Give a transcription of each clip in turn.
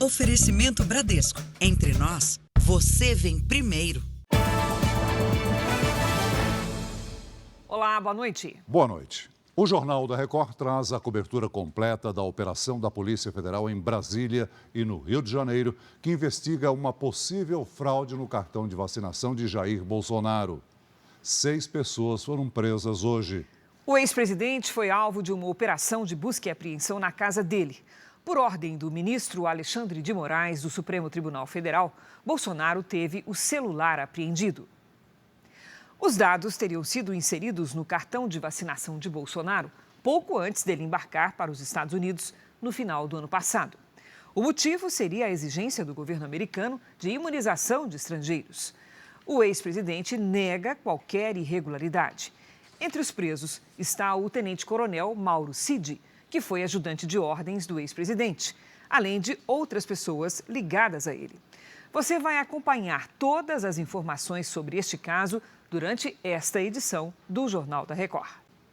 Oferecimento Bradesco. Entre nós, você vem primeiro. Olá, boa noite. Boa noite. O Jornal da Record traz a cobertura completa da operação da Polícia Federal em Brasília e no Rio de Janeiro, que investiga uma possível fraude no cartão de vacinação de Jair Bolsonaro. 6 pessoas foram presas hoje. O ex-presidente foi alvo de uma operação de busca e apreensão na casa dele. Por ordem do ministro Alexandre de Moraes, do Supremo Tribunal Federal, Bolsonaro teve o celular apreendido. Os dados teriam sido inseridos no cartão de vacinação de Bolsonaro pouco antes dele embarcar para os Estados Unidos no final do ano passado. O motivo seria a exigência do governo americano de imunização de estrangeiros. O ex-presidente nega qualquer irregularidade. Entre os presos está o tenente-coronel Mauro Cid, que foi ajudante de ordens do ex-presidente, além de outras pessoas ligadas a ele. Você vai acompanhar todas as informações sobre este caso durante esta edição do Jornal da Record.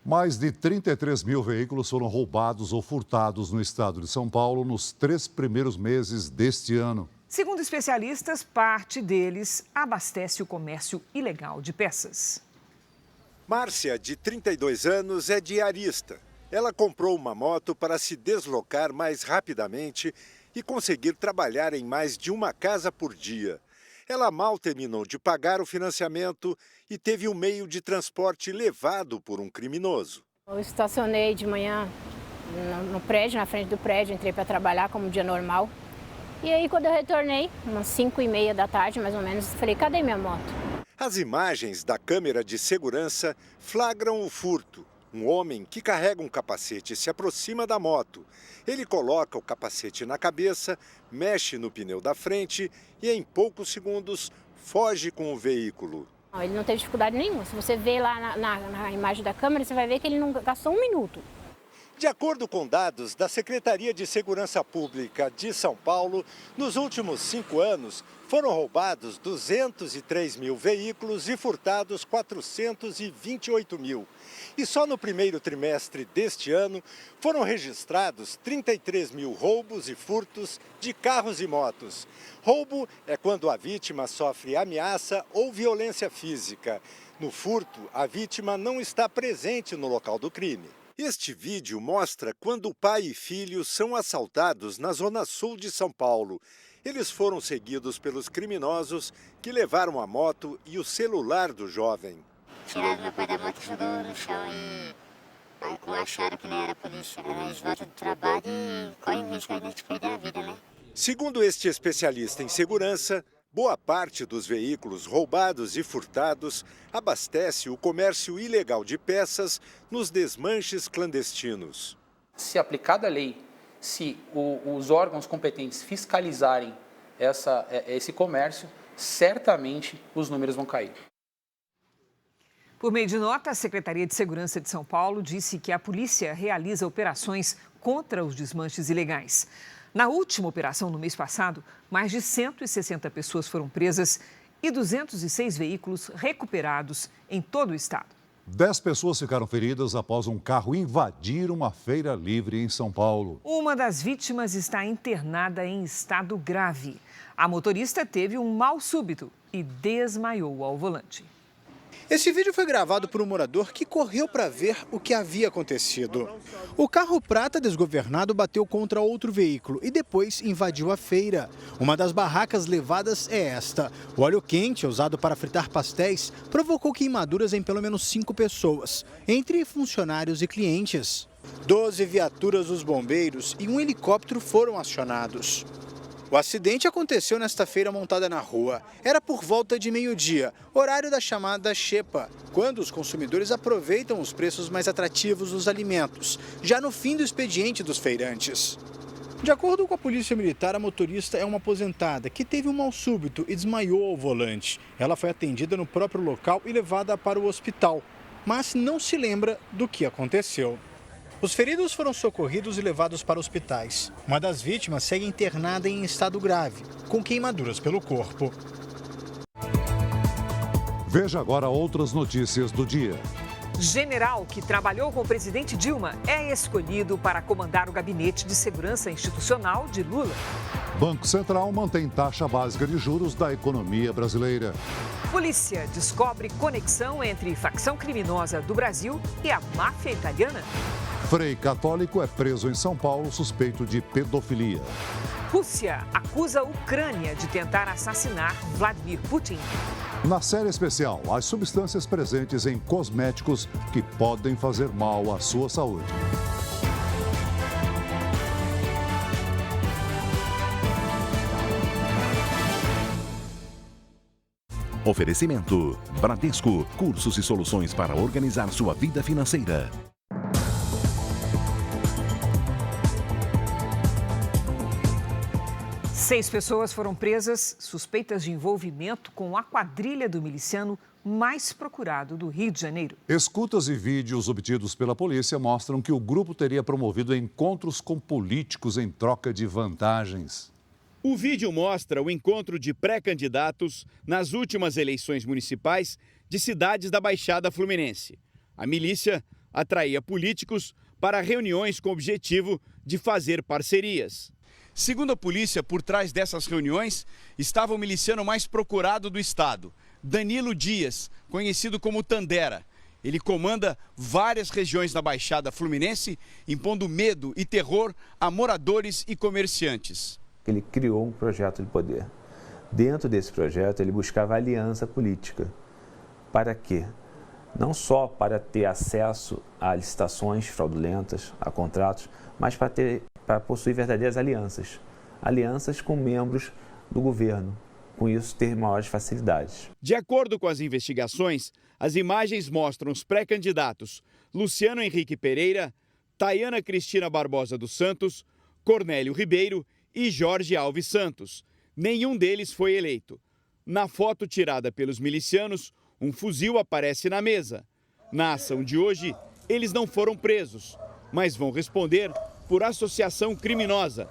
Mais de 33 mil veículos foram roubados ou furtados no estado de São Paulo nos 3 primeiros meses deste ano. Segundo especialistas, parte deles abastece o comércio ilegal de peças. Márcia, de 32 anos, é diarista. Ela comprou uma moto para se deslocar mais rapidamente e conseguir trabalhar em mais de uma casa por dia. Ela mal terminou de pagar o financiamento e teve um meio de transporte levado por um criminoso. Eu estacionei de manhã no prédio, na frente do prédio, entrei para trabalhar como um dia normal. E aí, quando eu retornei, umas 5h30 da tarde, mais ou menos, falei, cadê minha moto? As imagens da câmera de segurança flagram o furto. Um homem que carrega um capacete se aproxima da moto. Ele coloca o capacete na cabeça, mexe no pneu da frente e, em poucos segundos, foge com o veículo. Ele não teve dificuldade nenhuma. Se você ver lá na imagem da câmera, você vai ver que ele não gastou um minuto. De acordo com dados da Secretaria de Segurança Pública de São Paulo, nos últimos 5 anos foram roubados 203 mil veículos e furtados 428 mil. E só no primeiro trimestre deste ano foram registrados 33 mil roubos e furtos de carros e motos. Roubo é quando a vítima sofre ameaça ou violência física. No furto, a vítima não está presente no local do crime. Este vídeo mostra quando o pai e filho são assaltados na zona sul de São Paulo. Eles foram seguidos pelos criminosos que levaram a moto e o celular do jovem. Tiraram meu pai da moto, jogou no chão e acharam que ele era polícia. Eles voltam do trabalho e correm risco de perder a vida, né? Segundo este especialista em segurança, boa parte dos veículos roubados e furtados abastece o comércio ilegal de peças nos desmanches clandestinos. Se aplicada a lei, se os órgãos competentes fiscalizarem esse comércio, certamente os números vão cair. Por meio de nota, a Secretaria de Segurança de São Paulo disse que a polícia realiza operações contra os desmanches ilegais. Na última operação, no mês passado, mais de 160 pessoas foram presas e 206 veículos recuperados em todo o estado. 10 pessoas ficaram feridas após um carro invadir uma feira livre em São Paulo. Uma das vítimas está internada em estado grave. A motorista teve um mal súbito e desmaiou ao volante. Esse vídeo foi gravado por um morador que correu para ver o que havia acontecido. O carro prata desgovernado bateu contra outro veículo e depois invadiu a feira. Uma das barracas levadas é esta. O óleo quente, usado para fritar pastéis, provocou queimaduras em pelo menos 5 pessoas, entre funcionários e clientes. 12 viaturas dos bombeiros e um helicóptero foram acionados. O acidente aconteceu nesta feira montada na rua. Era por volta de meio-dia, horário da chamada xepa, quando os consumidores aproveitam os preços mais atrativos dos alimentos, já no fim do expediente dos feirantes. De acordo com a Polícia Militar, a motorista é uma aposentada que teve um mal súbito e desmaiou ao volante. Ela foi atendida no próprio local e levada para o hospital, mas não se lembra do que aconteceu. Os feridos foram socorridos e levados para hospitais. Uma das vítimas segue internada em estado grave, com queimaduras pelo corpo. Veja agora outras notícias do dia. General que trabalhou com o presidente Dilma é escolhido para comandar o Gabinete de Segurança Institucional de Lula. Banco Central mantém taxa básica de juros da economia brasileira. Polícia descobre conexão entre facção criminosa do Brasil e a máfia italiana. Frei católico é preso em São Paulo suspeito de pedofilia. Rússia acusa a Ucrânia de tentar assassinar Vladimir Putin. Na série especial, as substâncias presentes em cosméticos que podem fazer mal à sua saúde. Oferecimento: Bradesco, cursos e soluções para organizar sua vida financeira. Seis pessoas foram presas suspeitas de envolvimento com a quadrilha do miliciano mais procurado do Rio de Janeiro. Escutas e vídeos obtidos pela polícia mostram que o grupo teria promovido encontros com políticos em troca de vantagens. O vídeo mostra o encontro de pré-candidatos nas últimas eleições municipais de cidades da Baixada Fluminense. A milícia atraía políticos para reuniões com o objetivo de fazer parcerias. Segundo a polícia, por trás dessas reuniões estava o miliciano mais procurado do estado, Danilo Dias, conhecido como Tandera. Ele comanda várias regiões da Baixada Fluminense, impondo medo e terror a moradores e comerciantes. Ele criou um projeto de poder. Dentro desse projeto, ele buscava aliança política. Para quê? Não só para ter acesso a licitações fraudulentas, a contratos, mas para possuir verdadeiras alianças. Alianças com membros do governo. Com isso, ter maiores facilidades. De acordo com as investigações, as imagens mostram os pré-candidatos Luciano Henrique Pereira, Tayana Cristina Barbosa dos Santos, Cornélio Ribeiro e Jorge Alves Santos. Nenhum deles foi eleito. Na foto tirada pelos milicianos, um fuzil aparece na mesa. Na ação de hoje, eles não foram presos, mas vão responder por associação criminosa.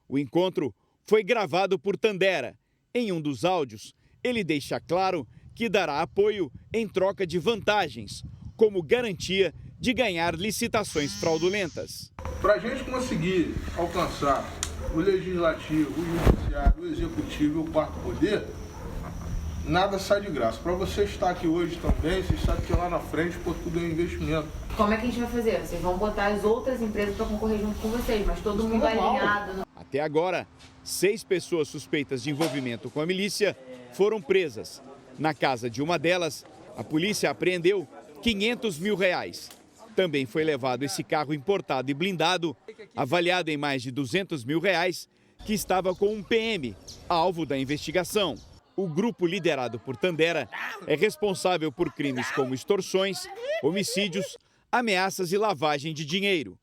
O encontro foi gravado por Tandera. Em um dos áudios, ele deixa claro que dará apoio em troca de vantagens, como garantia de ganhar licitações fraudulentas. Para a gente conseguir alcançar o legislativo, o judiciário, o executivo e o quarto poder, nada sai de graça. Para você estar aqui hoje também, você sabe que lá na frente, pô, tudo é investimento. Como é que a gente vai fazer? Vocês vão botar as outras empresas para concorrer junto com vocês, mas todo mundo alinhado. Até agora, 6 pessoas suspeitas de envolvimento com a milícia foram presas. Na casa de uma delas, a polícia apreendeu R$500 mil. Também foi levado esse carro importado e blindado, avaliado em mais de R$200 mil, que estava com um PM, alvo da investigação. O grupo liderado por Tandera é responsável por crimes como extorsões, homicídios, ameaças e lavagem de dinheiro.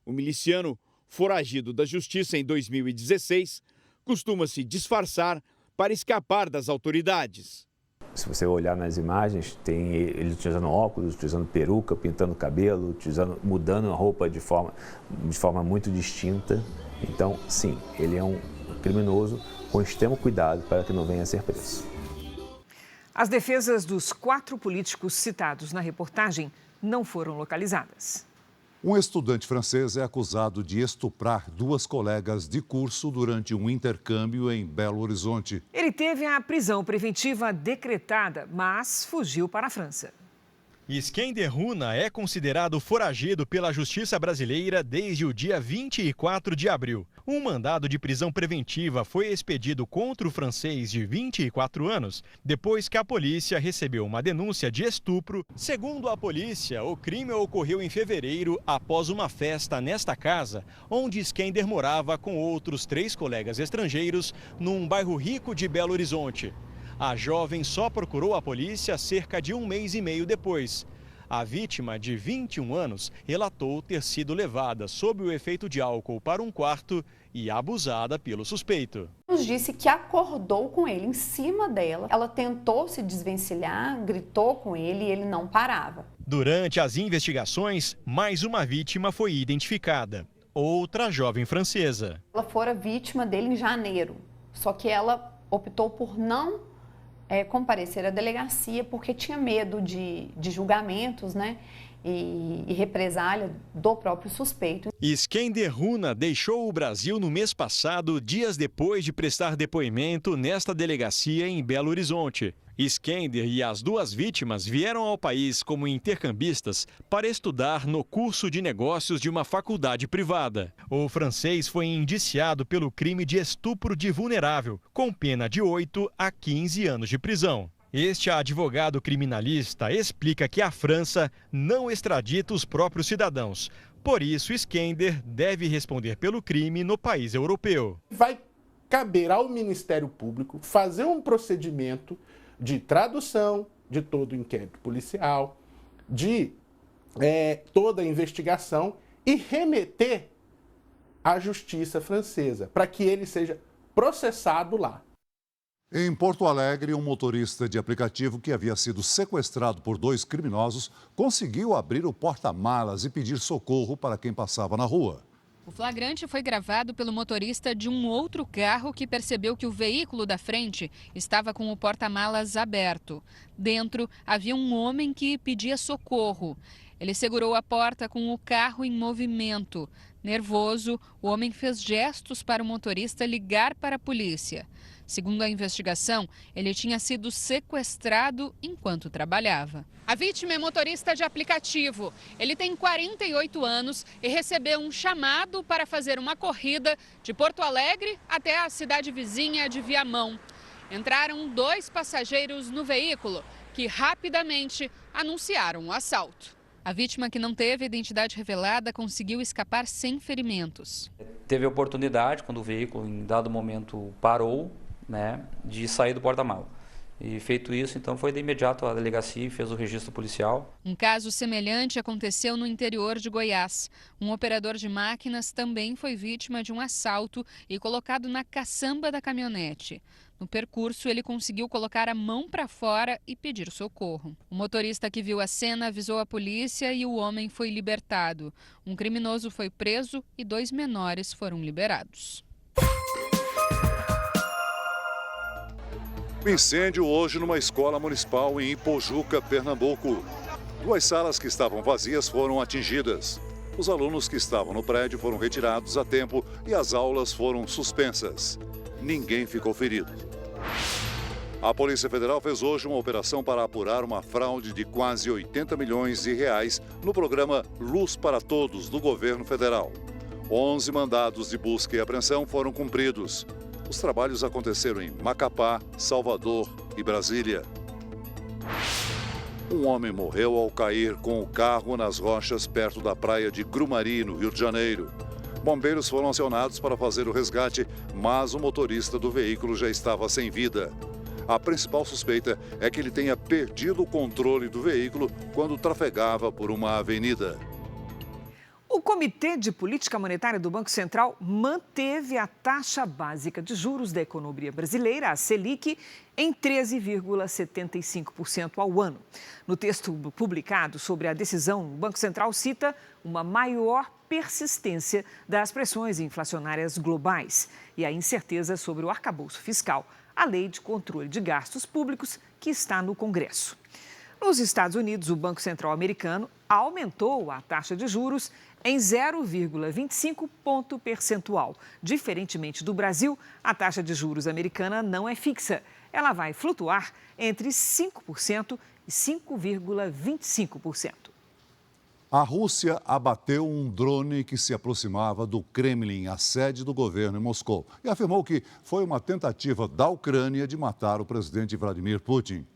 O miliciano, foragido da justiça em 2016, costuma se disfarçar para escapar das autoridades. Se você olhar nas imagens, tem ele utilizando óculos, utilizando peruca, pintando o cabelo, mudando a roupa de forma muito distinta. Então, sim, ele é um criminoso com extremo cuidado para que não venha a ser preso. As defesas dos 4 políticos citados na reportagem não foram localizadas. Um estudante francês é acusado de estuprar 2 colegas de curso durante um intercâmbio em Belo Horizonte. Ele teve a prisão preventiva decretada, mas fugiu para a França. Iskender Runa é considerado foragido pela Justiça Brasileira desde o dia 24 de abril. Um mandado de prisão preventiva foi expedido contra o francês de 24 anos, depois que a polícia recebeu uma denúncia de estupro. Segundo a polícia, o crime ocorreu em fevereiro após uma festa nesta casa, onde Iskender morava com outros 3 colegas estrangeiros num bairro rico de Belo Horizonte. A jovem só procurou a polícia cerca de 1 mês e meio depois. A vítima, de 21 anos, relatou ter sido levada sob o efeito de álcool para um quarto e abusada pelo suspeito. Nos disse que acordou com ele em cima dela. Ela tentou se desvencilhar, gritou com ele e ele não parava. Durante as investigações, mais uma vítima foi identificada. Outra jovem francesa. Ela fora vítima dele em janeiro, só que ela optou por não comparecer à delegacia porque tinha medo de julgamentos, né? e represália do próprio suspeito. Iskender Runa deixou o Brasil no mês passado, dias depois de prestar depoimento nesta delegacia em Belo Horizonte. Iskender e as duas vítimas vieram ao país como intercambistas para estudar no curso de negócios de uma faculdade privada. O francês foi indiciado pelo crime de estupro de vulnerável, com pena de 8 a 15 anos de prisão. Este advogado criminalista explica que a França não extradita os próprios cidadãos. Por isso, Iskender deve responder pelo crime no país europeu. Vai caber ao Ministério Público fazer um procedimento de tradução de todo o inquérito policial, de toda a investigação e remeter à justiça francesa, para que ele seja processado lá. Em Porto Alegre, um motorista de aplicativo que havia sido sequestrado por 2 criminosos conseguiu abrir o porta-malas e pedir socorro para quem passava na rua. O flagrante foi gravado pelo motorista de um outro carro que percebeu que o veículo da frente estava com o porta-malas aberto. Dentro havia um homem que pedia socorro. Ele segurou a porta com o carro em movimento. Nervoso, o homem fez gestos para o motorista ligar para a polícia. Segundo a investigação, ele tinha sido sequestrado enquanto trabalhava. A vítima é motorista de aplicativo. Ele tem 48 anos e recebeu um chamado para fazer uma corrida de Porto Alegre até a cidade vizinha de Viamão. Entraram 2 passageiros no veículo, que rapidamente anunciaram o assalto. A vítima, que não teve identidade revelada, conseguiu escapar sem ferimentos. Teve a oportunidade, quando o veículo em dado momento parou, de sair do porta-malas. E feito isso, então foi de imediato à delegacia e fez o registro policial. Um caso semelhante aconteceu no interior de Goiás. Um operador de máquinas também foi vítima de um assalto e colocado na caçamba da caminhonete. No percurso, ele conseguiu colocar a mão para fora e pedir socorro. O motorista que viu a cena avisou a polícia e o homem foi libertado. Um criminoso foi preso e 2 menores foram liberados. Incêndio hoje numa escola municipal em Ipojuca, Pernambuco. 2 salas que estavam vazias foram atingidas. Os alunos que estavam no prédio foram retirados a tempo e as aulas foram suspensas. Ninguém ficou ferido. A Polícia Federal fez hoje uma operação para apurar uma fraude de quase 80 milhões de reais no programa Luz para Todos do governo federal. 11 mandados de busca e apreensão foram cumpridos. Os trabalhos aconteceram em Macapá, Salvador e Brasília. Um homem morreu ao cair com o carro nas rochas perto da praia de Grumari, no Rio de Janeiro. Bombeiros foram acionados para fazer o resgate, mas o motorista do veículo já estava sem vida. A principal suspeita é que ele tenha perdido o controle do veículo quando trafegava por uma avenida. O Comitê de Política Monetária do Banco Central manteve a taxa básica de juros da economia brasileira, a Selic, em 13,75% ao ano. No texto publicado sobre a decisão, o Banco Central cita uma maior persistência das pressões inflacionárias globais e a incerteza sobre o arcabouço fiscal, a Lei de Controle de Gastos Públicos, que está no Congresso. Nos Estados Unidos, o Banco Central americano aumentou a taxa de juros em 0,25 ponto percentual. Diferentemente do Brasil, a taxa de juros americana não é fixa. Ela vai flutuar entre 5% e 5,25%. A Rússia abateu um drone que se aproximava do Kremlin, a sede do governo em Moscou, e afirmou que foi uma tentativa da Ucrânia de matar o presidente Vladimir Putin.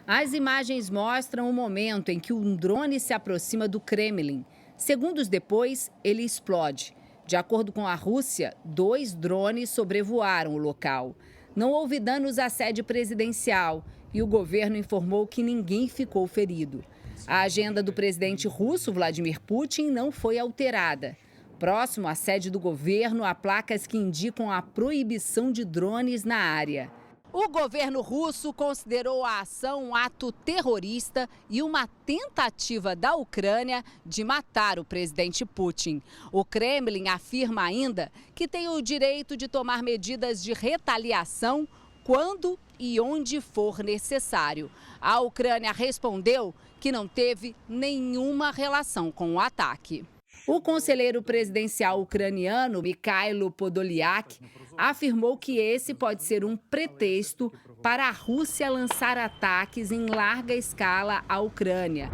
As imagens mostram o momento em que um drone se aproxima do Kremlin. Segundos depois, ele explode. De acordo com a Rússia, 2 drones sobrevoaram o local. Não houve danos à sede presidencial e o governo informou que ninguém ficou ferido. A agenda do presidente russo, Vladimir Putin, não foi alterada. Próximo à sede do governo, há placas que indicam a proibição de drones na área. O governo russo considerou a ação um ato terrorista e uma tentativa da Ucrânia de matar o presidente Putin. O Kremlin afirma ainda que tem o direito de tomar medidas de retaliação quando e onde for necessário. A Ucrânia respondeu que não teve nenhuma relação com o ataque. O conselheiro presidencial ucraniano, Mikhailo Podolyak, afirmou que esse pode ser um pretexto para a Rússia lançar ataques em larga escala à Ucrânia.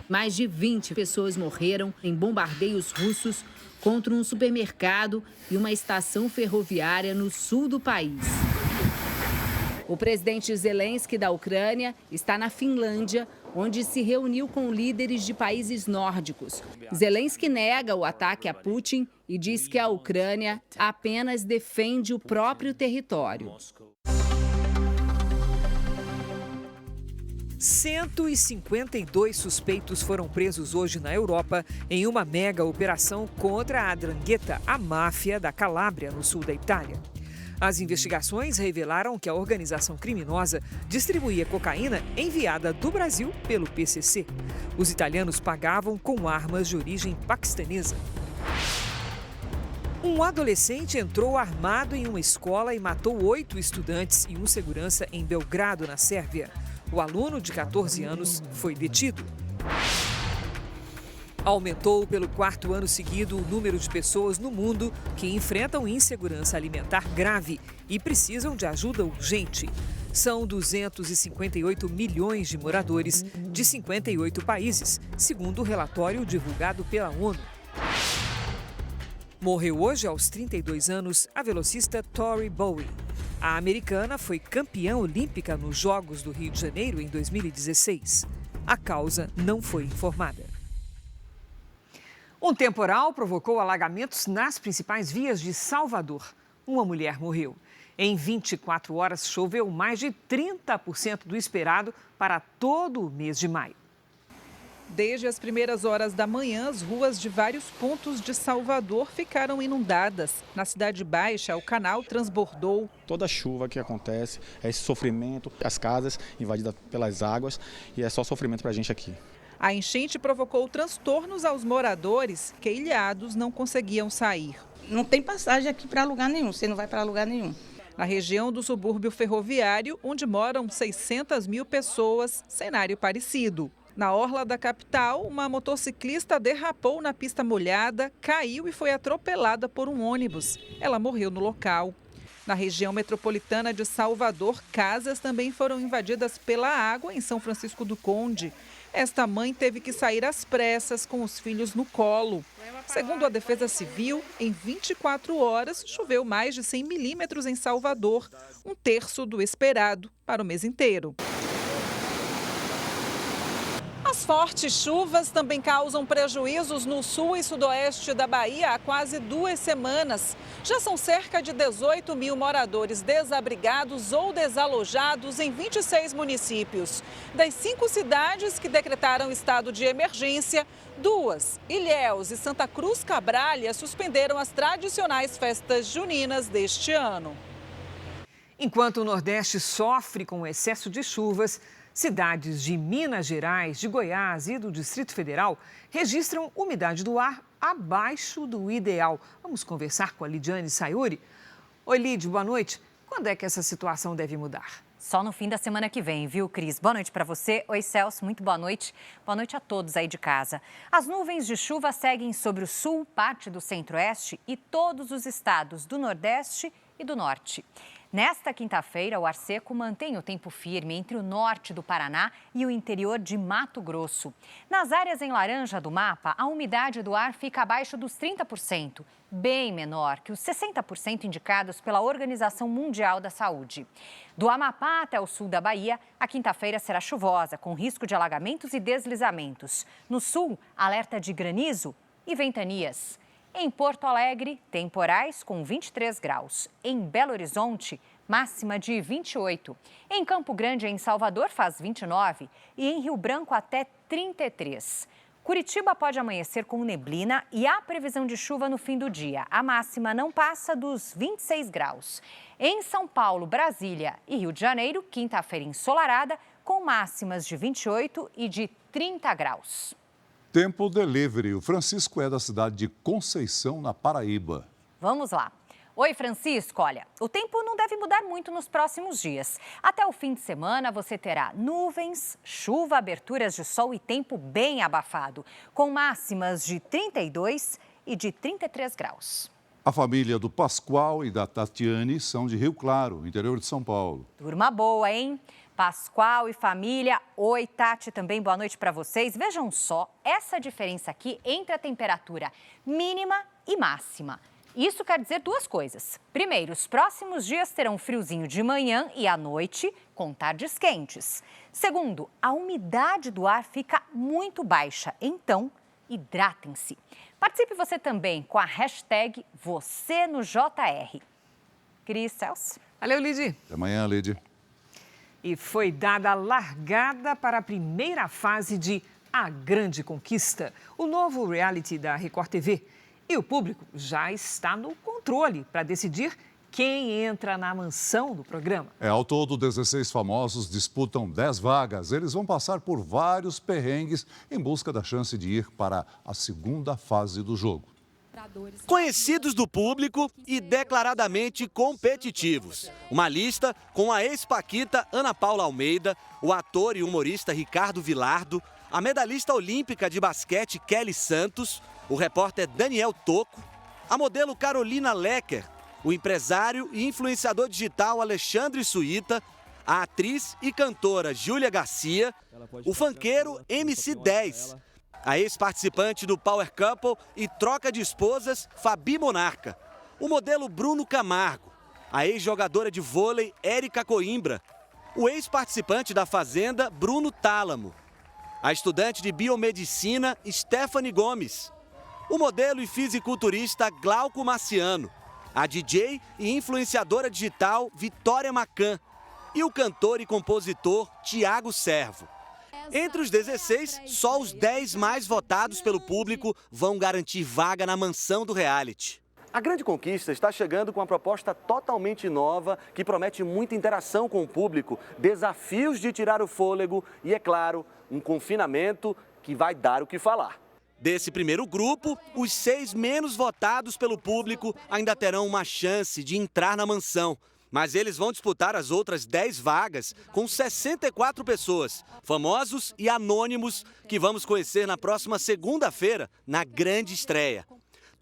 Mais de 20 pessoas morreram em bombardeios russos contra um supermercado e uma estação ferroviária no sul do país. O presidente Zelensky da Ucrânia está na Finlândia, onde se reuniu com líderes de países nórdicos. Zelensky nega o ataque a Putin e diz que a Ucrânia apenas defende o próprio território. 152 suspeitos foram presos hoje na Europa em uma mega operação contra a 'Ndrangheta, a máfia da Calábria, no sul da Itália. As investigações revelaram que a organização criminosa distribuía cocaína enviada do Brasil pelo PCC. Os italianos pagavam com armas de origem paquistanesa. Um adolescente entrou armado em uma escola e matou 8 estudantes e um segurança em Belgrado, na Sérvia. O aluno, de 14 anos, foi detido. Aumentou pelo 4º ano seguido o número de pessoas no mundo que enfrentam insegurança alimentar grave e precisam de ajuda urgente. São 258 milhões de moradores de 58 países, segundo o relatório divulgado pela ONU. Morreu hoje, aos 32 anos, a velocista Tori Bowen. A americana foi campeã olímpica nos Jogos do Rio de Janeiro em 2016. A causa não foi informada. Um temporal provocou alagamentos nas principais vias de Salvador. Uma mulher morreu. Em 24 horas, choveu mais de 30% do esperado para todo o mês de maio. Desde as primeiras horas da manhã, as ruas de vários pontos de Salvador ficaram inundadas. Na Cidade Baixa, o canal transbordou. Toda chuva que acontece, é esse sofrimento, as casas invadidas pelas águas, e é só sofrimento para a gente aqui. A enchente provocou transtornos aos moradores que, ilhados, não conseguiam sair. Não tem passagem aqui para lugar nenhum, você não vai para lugar nenhum. Na região do subúrbio ferroviário, onde moram 600 mil pessoas, cenário parecido. Na orla da capital, uma motociclista derrapou na pista molhada, caiu e foi atropelada por um ônibus. Ela morreu no local. Na região metropolitana de Salvador, casas também foram invadidas pela água em São Francisco do Conde. Esta mãe teve que sair às pressas com os filhos no colo. Segundo a Defesa Civil, em 24 horas choveu mais de 100 milímetros em Salvador, 1/3 do esperado para o mês inteiro. As fortes chuvas também causam prejuízos no sul e sudoeste da Bahia há quase 2 semanas. Já são cerca de 18 mil moradores desabrigados ou desalojados em 26 municípios. Das 5 cidades que decretaram estado de emergência, 2, Ilhéus e Santa Cruz Cabralha, suspenderam as tradicionais festas juninas deste ano. Enquanto o Nordeste sofre com o excesso de chuvas, cidades de Minas Gerais, de Goiás e do Distrito Federal registram umidade do ar abaixo do ideal. Vamos conversar com a Lidiane Sayuri. Oi, Lid, boa noite. Quando é que essa situação deve mudar? Só no fim da semana que vem, viu, Cris? Boa noite para você. Oi, Celso, muito boa noite. Boa noite a todos aí de casa. As nuvens de chuva seguem sobre o sul, parte do centro-oeste e todos os estados do Nordeste e do Norte. Nesta quinta-feira, o ar seco mantém o tempo firme entre o norte do Paraná e o interior de Mato Grosso. Nas áreas em laranja do mapa, a umidade do ar fica abaixo dos 30%, bem menor que os 60% indicados pela Organização Mundial da Saúde. Do Amapá até o sul da Bahia, a quinta-feira será chuvosa, com risco de alagamentos e deslizamentos. No sul, alerta de granizo e ventanias. Em Porto Alegre, temporais com 23 graus. Em Belo Horizonte, máxima de 28. Em Campo Grande e em Salvador faz 29 e em Rio Branco até 33. Curitiba pode amanhecer com neblina e há previsão de chuva no fim do dia. A máxima não passa dos 26 graus. Em São Paulo, Brasília e Rio de Janeiro, quinta-feira ensolarada com máximas de 28 e de 30 graus. Tempo Delivery. O Francisco é da cidade de Conceição, na Paraíba. Vamos lá. Oi, Francisco. Olha, o tempo não deve mudar muito nos próximos dias. Até o fim de semana você terá nuvens, chuva, aberturas de sol e tempo bem abafado, com máximas de 32 e de 33 graus. A família do Pascoal e da Tatiane são de Rio Claro, interior de São Paulo. Turma boa, hein? Pascoal e família. Oi, Tati, também boa noite para vocês. Vejam só essa diferença aqui entre a temperatura mínima e máxima. Isso quer dizer duas coisas. Primeiro, os próximos dias terão friozinho de manhã e à noite, com tardes quentes. Segundo, a umidade do ar fica muito baixa, então hidratem-se. Participe você também com a hashtag #VocêNoJR. Cris, Celso. Valeu, Lidy. Até amanhã, Lidy. E foi dada a largada para a primeira fase de A Grande Conquista, o novo reality da Record TV. E o público já está no controle para decidir quem entra na mansão do programa. Ao todo, 16 famosos disputam 10 vagas. Eles vão passar por vários perrengues em busca da chance de ir para a segunda fase do jogo. Conhecidos do público e declaradamente competitivos. Uma lista com a ex-paquita Ana Paula Almeida, o ator e humorista Ricardo Vilardo, a medalhista olímpica de basquete Kelly Santos, o repórter Daniel Tocco, a modelo Carolina Lecker, o empresário e influenciador digital Alexandre Suíta, a atriz e cantora Júlia Garcia, o funkeiro MC10, a ex-participante do Power Couple e troca de esposas Fabi Monarca, o modelo Bruno Camargo, a ex-jogadora de vôlei Érica Coimbra, o ex-participante da Fazenda Bruno Tálamo, a estudante de biomedicina Stephanie Gomes, o modelo e fisiculturista Glauco Marciano, a DJ e influenciadora digital Vitória Macan e o cantor e compositor Tiago Servo. Entre os 16, só os 10 mais votados pelo público vão garantir vaga na mansão do reality. A Grande Conquista está chegando com uma proposta totalmente nova que promete muita interação com o público, desafios de tirar o fôlego e, é claro, um confinamento que vai dar o que falar. Desse primeiro grupo, os 6 menos votados pelo público ainda terão uma chance de entrar na mansão. Mas eles vão disputar as outras 10 vagas com 64 pessoas, famosos e anônimos, que vamos conhecer na próxima segunda-feira, na grande estreia.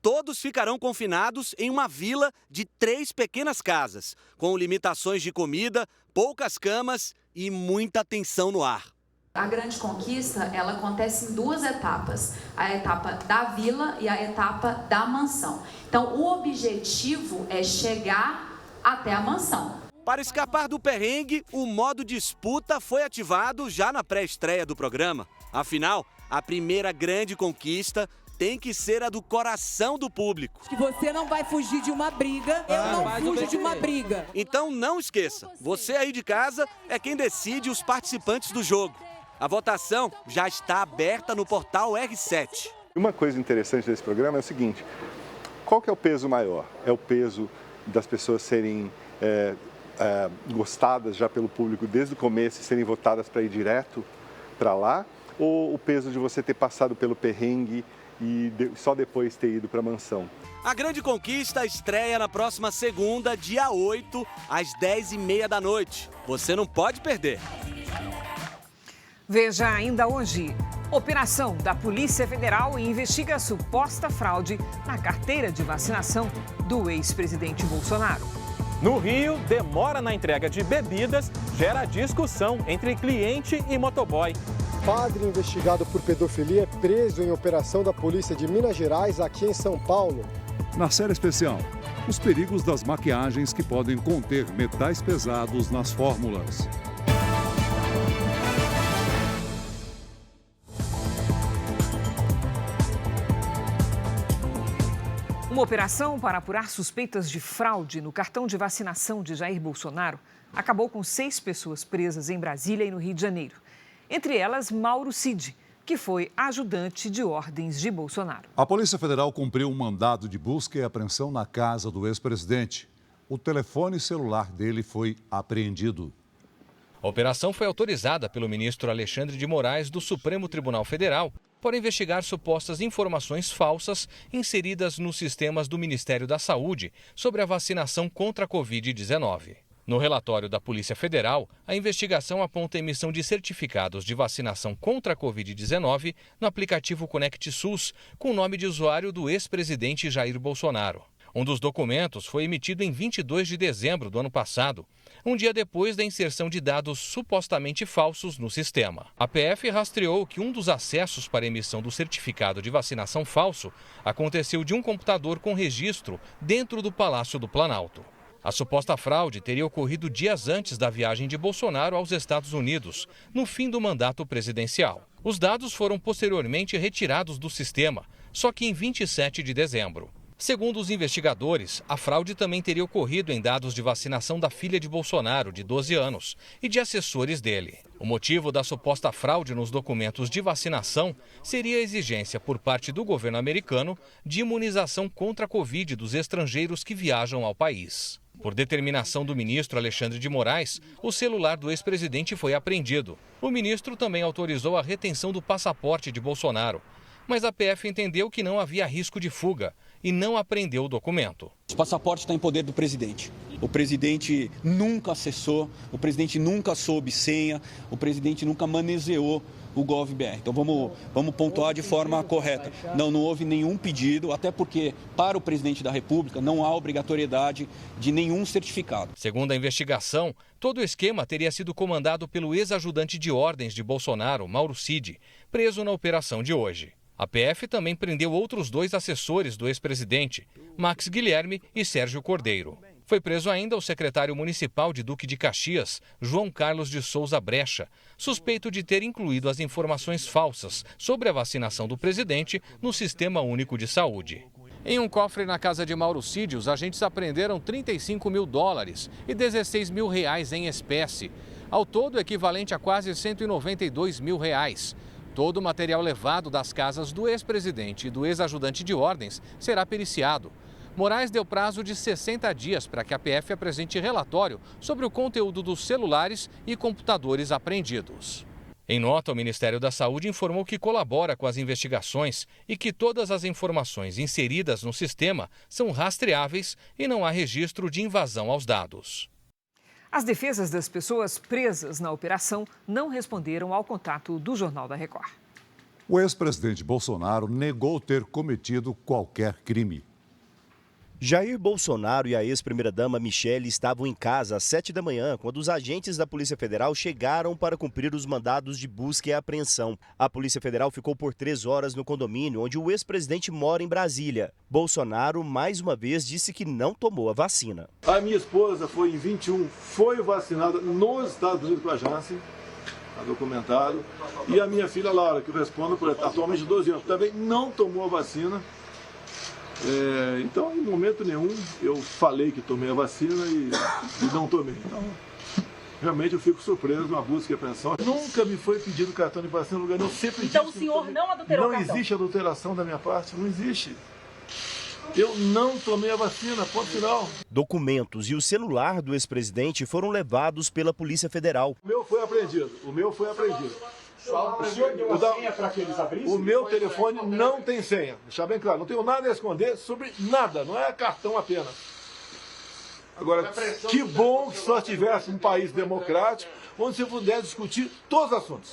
Todos ficarão confinados em uma vila de 3 pequenas casas, com limitações de comida, poucas camas e muita tensão no ar. A Grande Conquista, ela acontece em 2 etapas, a etapa da vila e a etapa da mansão. Então, o objetivo é chegar até a mansão. Para escapar do perrengue, o modo disputa foi ativado já na pré-estreia do programa. Afinal, a primeira grande conquista tem que ser a do coração do público. Que você não vai fugir de uma briga, eu não fujo de uma briga. Então não esqueça, você aí de casa é quem decide os participantes do jogo. A votação já está aberta no portal R7. Uma coisa interessante desse programa é o seguinte, qual que é o peso maior? É o peso das pessoas serem gostadas já pelo público desde o começo e serem votadas para ir direto para lá? Ou o peso de você ter passado pelo perrengue e só depois ter ido para a mansão? A Grande Conquista estreia na próxima segunda, dia 8, às 10h30 da noite. Você não pode perder. Veja ainda hoje. Operação da Polícia Federal investiga a suposta fraude na carteira de vacinação do ex-presidente Bolsonaro. No Rio, demora na entrega de bebidas gera discussão entre cliente e motoboy. Padre investigado por pedofilia é preso em operação da Polícia de Minas Gerais, aqui em São Paulo. Na série especial, os perigos das maquiagens que podem conter metais pesados nas fórmulas. Uma operação para apurar suspeitas de fraude no cartão de vacinação de Jair Bolsonaro acabou com 6 pessoas presas em Brasília e no Rio de Janeiro. Entre elas, Mauro Cid, que foi ajudante de ordens de Bolsonaro. A Polícia Federal cumpriu um mandado de busca e apreensão na casa do ex-presidente. O telefone celular dele foi apreendido. A operação foi autorizada pelo ministro Alexandre de Moraes do Supremo Tribunal Federal para investigar supostas informações falsas inseridas nos sistemas do Ministério da Saúde sobre a vacinação contra a Covid-19. No relatório da Polícia Federal, a investigação aponta a emissão de certificados de vacinação contra a Covid-19 no aplicativo Conect SUS, com o nome de usuário do ex-presidente Jair Bolsonaro. Um dos documentos foi emitido em 22 de dezembro do ano passado, um dia depois da inserção de dados supostamente falsos no sistema. A PF rastreou que um dos acessos para a emissão do certificado de vacinação falso aconteceu de um computador com registro dentro do Palácio do Planalto. A suposta fraude teria ocorrido dias antes da viagem de Bolsonaro aos Estados Unidos, no fim do mandato presidencial. Os dados foram posteriormente retirados do sistema, só que em 27 de dezembro. Segundo os investigadores, a fraude também teria ocorrido em dados de vacinação da filha de Bolsonaro, de 12 anos, e de assessores dele. O motivo da suposta fraude nos documentos de vacinação seria a exigência por parte do governo americano de imunização contra a Covid dos estrangeiros que viajam ao país. Por determinação do ministro Alexandre de Moraes, o celular do ex-presidente foi apreendido. O ministro também autorizou a retenção do passaporte de Bolsonaro. Mas a PF entendeu que não havia risco de fuga e não apreendeu o documento. O passaporte está em poder do presidente. O presidente nunca acessou, o presidente nunca soube senha, o presidente nunca manuseou o GovBR. Então vamos pontuar de forma correta. Não houve nenhum pedido, até porque para o presidente da República não há obrigatoriedade de nenhum certificado. Segundo a investigação, todo o esquema teria sido comandado pelo ex-ajudante de ordens de Bolsonaro, Mauro Cid, preso na operação de hoje. A PF também prendeu outros 2 assessores do ex-presidente, Max Guilherme e Sérgio Cordeiro. Foi preso ainda o secretário municipal de Duque de Caxias, João Carlos de Souza Brecha, suspeito de ter incluído as informações falsas sobre a vacinação do presidente no Sistema Único de Saúde. Em um cofre na casa de Mauro Cid, os agentes apreenderam $35 mil e R$16 mil em espécie, ao todo equivalente a quase R$192 mil. Todo o material levado das casas do ex-presidente e do ex-ajudante de ordens será periciado. Moraes deu prazo de 60 dias para que a PF apresente relatório sobre o conteúdo dos celulares e computadores apreendidos. Em nota, o Ministério da Saúde informou que colabora com as investigações e que todas as informações inseridas no sistema são rastreáveis e não há registro de invasão aos dados. As defesas das pessoas presas na operação não responderam ao contato do Jornal da Record. O ex-presidente Bolsonaro negou ter cometido qualquer crime. Jair Bolsonaro e a ex-primeira-dama Michele estavam em casa às 7 da manhã, quando os agentes da Polícia Federal chegaram para cumprir os mandados de busca e apreensão. A Polícia Federal ficou por 3 horas no condomínio onde o ex-presidente mora em Brasília. Bolsonaro, mais uma vez, disse que não tomou a vacina. A minha esposa foi em 21, foi vacinada nos Estados Unidos com a Janssen, está documentado. E a minha filha Laura, que eu respondo por atualmente 12 anos, também não tomou a vacina. Então, em momento nenhum, eu falei que tomei a vacina e não tomei. Então, realmente eu fico surpreso com a busca e apreensão. Nunca me foi pedido cartão de vacina no lugar nenhum. Sempre então o senhor não adulterou o cartão? Não existe adulteração da minha parte, não existe. Eu não tomei a vacina, ponto final. Documentos e o celular do ex-presidente foram levados pela Polícia Federal. O meu foi apreendido. O meu telefone não tem senha, deixar bem claro, não tenho nada a esconder sobre nada, não é cartão apenas. Agora, que bom que só tivesse um país democrático onde você pudesse discutir todos os assuntos.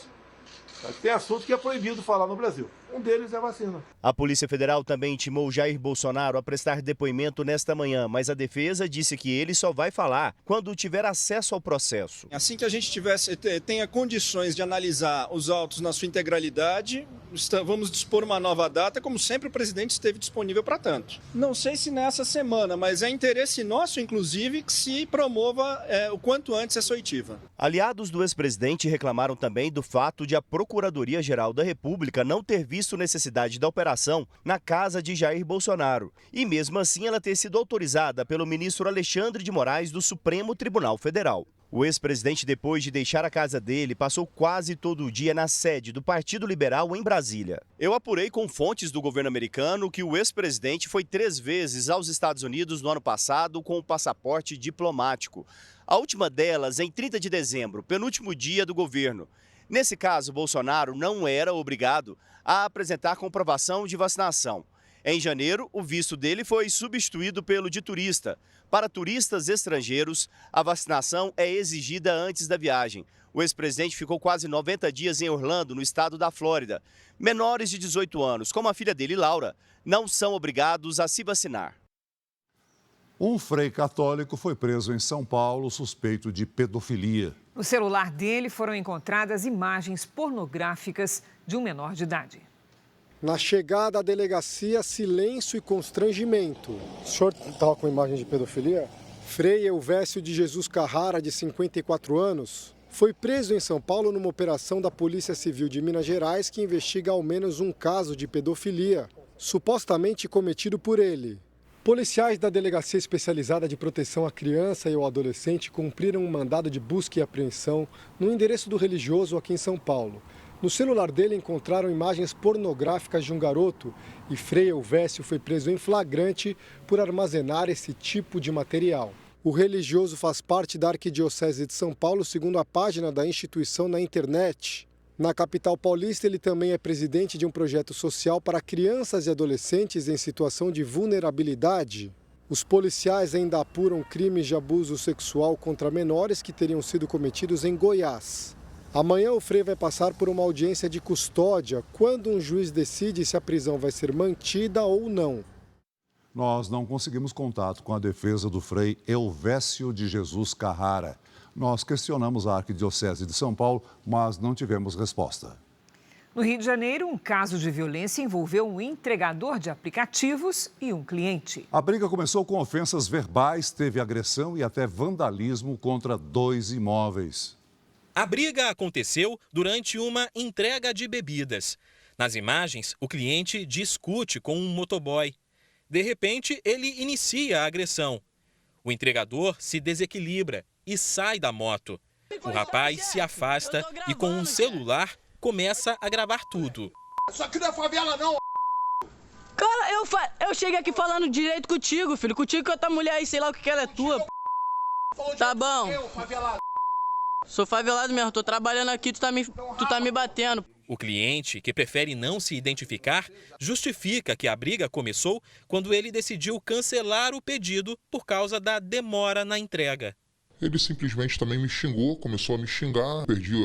Tem assunto que é proibido falar no Brasil. Um deles é a vacina. A Polícia Federal também intimou Jair Bolsonaro a prestar depoimento nesta manhã, mas a defesa disse que ele só vai falar quando tiver acesso ao processo. Assim que a gente tenha condições de analisar os autos na sua integralidade, vamos dispor uma nova data, como sempre o presidente esteve disponível para tanto. Não sei se nessa semana, mas é interesse nosso, inclusive, que se promova o quanto antes essa oitiva. Aliados do ex-presidente reclamaram também do fato de a Procuradoria-Geral da República não ter visto necessidade da operação na casa de Jair Bolsonaro e mesmo assim ela ter sido autorizada pelo ministro Alexandre de Moraes do Supremo Tribunal Federal. O ex-presidente, depois de deixar a casa dele, passou quase todo o dia na sede do Partido Liberal em Brasília. Eu apurei com fontes do governo americano que o ex-presidente foi 3 vezes aos Estados Unidos no ano passado com o passaporte diplomático. A última delas em 30 de dezembro, penúltimo dia do governo. Nesse caso, Bolsonaro não era obrigado a apresentar comprovação de vacinação. Em janeiro, o visto dele foi substituído pelo de turista. Para turistas estrangeiros, a vacinação é exigida antes da viagem. O ex-presidente ficou quase 90 dias em Orlando, no estado da Flórida. Menores de 18 anos, como a filha dele, Laura, não são obrigados a se vacinar. Um frei católico foi preso em São Paulo, suspeito de pedofilia. No celular dele foram encontradas imagens pornográficas de um menor de idade. Na chegada à delegacia, silêncio e constrangimento. O senhor estava com imagem de pedofilia? Frei Elvésio de Jesus Carrara, de 54 anos, foi preso em São Paulo numa operação da Polícia Civil de Minas Gerais que investiga ao menos um caso de pedofilia, supostamente cometido por ele. Policiais da Delegacia Especializada de Proteção à Criança e ao Adolescente cumpriram um mandado de busca e apreensão no endereço do religioso aqui em São Paulo. No celular dele encontraram imagens pornográficas de um garoto e Frei Elvésio foi preso em flagrante por armazenar esse tipo de material. O religioso faz parte da Arquidiocese de São Paulo, segundo a página da instituição na internet. Na capital paulista, ele também é presidente de um projeto social para crianças e adolescentes em situação de vulnerabilidade. Os policiais ainda apuram crimes de abuso sexual contra menores que teriam sido cometidos em Goiás. Amanhã o Frei vai passar por uma audiência de custódia, quando um juiz decide se a prisão vai ser mantida ou não. Nós não conseguimos contato com a defesa do Frei Elvésio de Jesus Carrara. Nós questionamos a Arquidiocese de São Paulo, mas não tivemos resposta. No Rio de Janeiro, um caso de violência envolveu um entregador de aplicativos e um cliente. A briga começou com ofensas verbais, teve agressão e até vandalismo contra 2 imóveis. A briga aconteceu durante uma entrega de bebidas. Nas imagens, o cliente discute com um motoboy. De repente, ele inicia a agressão. O entregador se desequilibra e sai da moto. O rapaz se afasta e, com um celular, começa a gravar tudo. Isso aqui não é favela, não. Cara, eu cheguei aqui falando direito contigo, filho. Contigo com outra mulher aí, sei lá o que ela é tua. Tá bom. Sou favelado mesmo, tô trabalhando aqui, tu tá me batendo. O cliente, que prefere não se identificar, justifica que a briga começou quando ele decidiu cancelar o pedido por causa da demora na entrega. Ele simplesmente também me xingou, começou a me xingar, perdi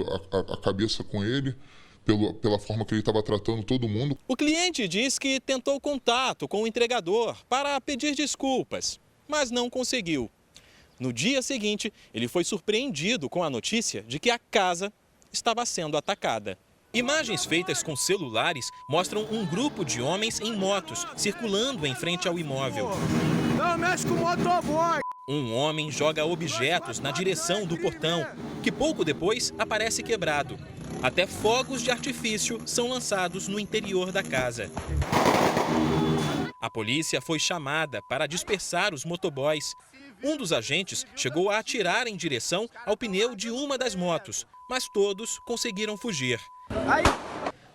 a cabeça com ele, pela forma que ele estava tratando todo mundo. O cliente diz que tentou contato com o entregador para pedir desculpas, mas não conseguiu. No dia seguinte, ele foi surpreendido com a notícia de que a casa estava sendo atacada. Imagens feitas com celulares mostram um grupo de homens em motos circulando em frente ao imóvel. Não mexe com o motoboy! Um homem joga objetos na direção do portão, que pouco depois aparece quebrado. Até fogos de artifício são lançados no interior da casa. A polícia foi chamada para dispersar os motoboys. Um dos agentes chegou a atirar em direção ao pneu de uma das motos, mas todos conseguiram fugir.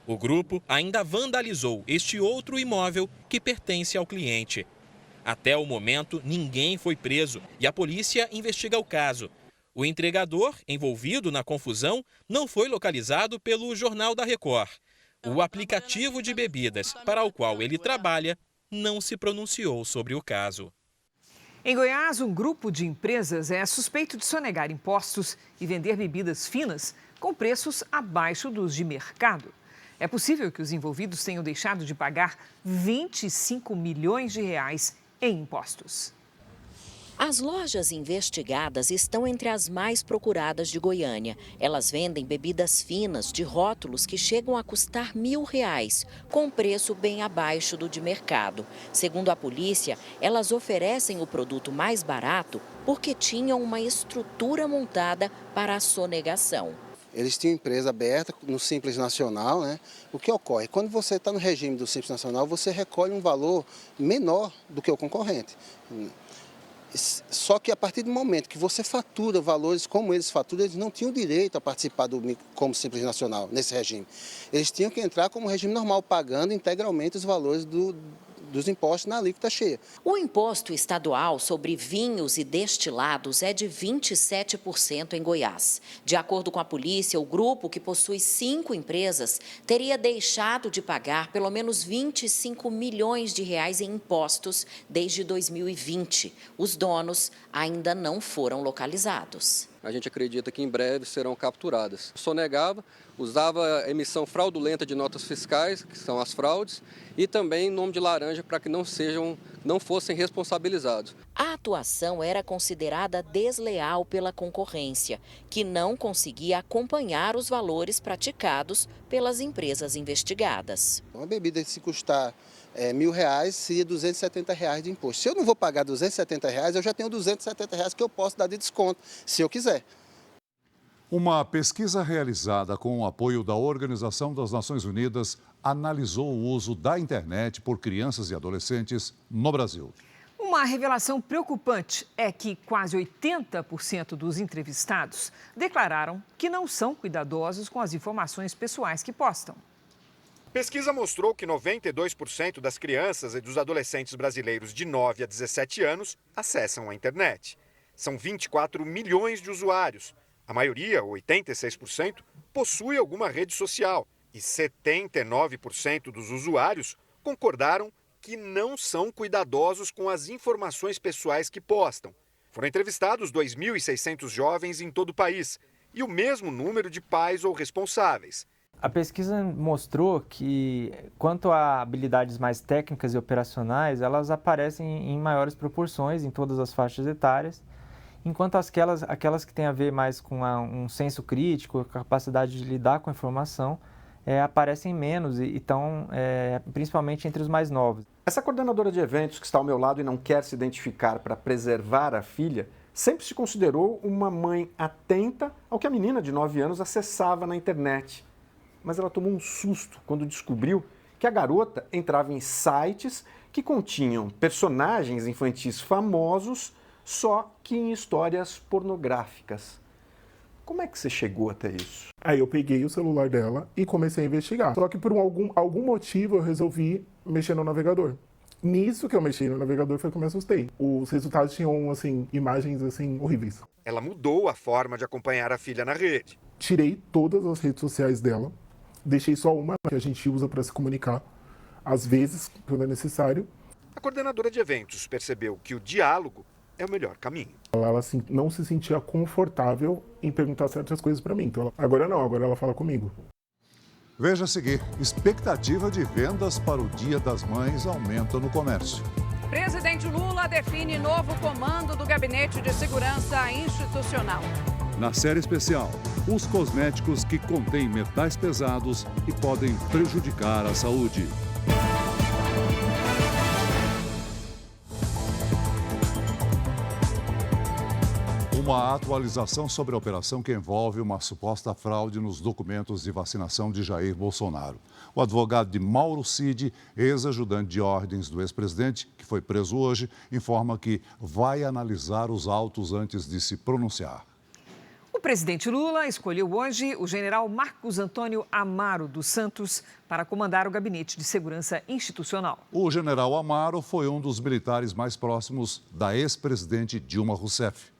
O grupo ainda vandalizou este outro imóvel que pertence ao cliente. Até o momento, ninguém foi preso e a polícia investiga o caso. O entregador, envolvido na confusão, não foi localizado pelo Jornal da Record. O aplicativo de bebidas para o qual ele trabalha não se pronunciou sobre o caso. Em Goiás, um grupo de empresas é suspeito de sonegar impostos e vender bebidas finas com preços abaixo dos de mercado. É possível que os envolvidos tenham deixado de pagar 25 milhões de reais em impostos. As lojas investigadas estão entre as mais procuradas de Goiânia. Elas vendem bebidas finas de rótulos que chegam a custar R$1.000, com preço bem abaixo do de mercado. Segundo a polícia, elas oferecem o produto mais barato porque tinham uma estrutura montada para a sonegação. Eles tinham empresa aberta no Simples Nacional, né? O que ocorre? Quando você está no regime do Simples Nacional, você recolhe um valor menor do que o concorrente. Só que a partir do momento que você fatura valores como eles faturam, eles não tinham direito a participar como Simples Nacional, nesse regime. Eles tinham que entrar como regime normal, pagando integralmente os valores dos impostos na alíquota cheia. O imposto estadual sobre vinhos e destilados é de 27% em Goiás. De acordo com a polícia, o grupo, que possui 5 empresas, teria deixado de pagar pelo menos 25 milhões de reais em impostos desde 2020. Os donos ainda não foram localizados. A gente acredita que em breve serão capturadas. Sonegava, usava a emissão fraudulenta de notas fiscais, que são as fraudes, e também nome de laranja para que não fossem responsabilizados. A atuação era considerada desleal pela concorrência, que não conseguia acompanhar os valores praticados pelas empresas investigadas. Uma bebida, se custar R$1.000, seria R$270 de imposto. Se eu não vou pagar R$270, eu já tenho R$270 que eu posso dar de desconto, se eu quiser. Uma pesquisa realizada com o apoio da Organização das Nações Unidas analisou o uso da internet por crianças e adolescentes no Brasil. Uma revelação preocupante é que quase 80% dos entrevistados declararam que não são cuidadosos com as informações pessoais que postam. Pesquisa mostrou que 92% das crianças e dos adolescentes brasileiros de 9 a 17 anos acessam a internet. São 24 milhões de usuários. A maioria, 86%, possui alguma rede social. E 79% dos usuários concordaram que não são cuidadosos com as informações pessoais que postam. Foram entrevistados 2.600 jovens em todo o país e o mesmo número de pais ou responsáveis. A pesquisa mostrou que, quanto a habilidades mais técnicas e operacionais, elas aparecem em maiores proporções em todas as faixas etárias, enquanto aquelas que têm a ver mais com um senso crítico, a capacidade de lidar com a informação, aparecem menos e estão principalmente entre os mais novos. Essa coordenadora de eventos que está ao meu lado e não quer se identificar para preservar a filha, sempre se considerou uma mãe atenta ao que a menina de 9 anos acessava na internet. Mas ela tomou um susto quando descobriu que a garota entrava em sites que continham personagens infantis famosos, só que em histórias pornográficas. Como é que você chegou até isso? Aí eu peguei o celular dela e comecei a investigar. Só que por algum motivo eu resolvi mexer no navegador. Nisso que eu mexi no navegador foi que eu me assustei. Os resultados tinham, assim, imagens, assim, horríveis. Ela mudou a forma de acompanhar a filha na rede. Tirei todas as redes sociais dela. Deixei só uma que a gente usa para se comunicar, às vezes, quando é necessário. A coordenadora de eventos percebeu que o diálogo é o melhor caminho. Ela assim, não se sentia confortável em perguntar certas coisas para mim. Então, agora ela fala comigo. Veja a seguir, expectativa de vendas para o Dia das Mães aumenta no comércio. Presidente Lula define novo comando do Gabinete de Segurança Institucional. Na série especial, os cosméticos que contêm metais pesados e podem prejudicar a saúde. Uma atualização sobre a operação que envolve uma suposta fraude nos documentos de vacinação de Jair Bolsonaro. O advogado de Mauro Cid, ex-ajudante de ordens do ex-presidente, que foi preso hoje, informa que vai analisar os autos antes de se pronunciar. O presidente Lula escolheu hoje o general Marcos Antônio Amaro dos Santos para comandar o Gabinete de Segurança Institucional. O general Amaro foi um dos militares mais próximos da ex-presidente Dilma Rousseff.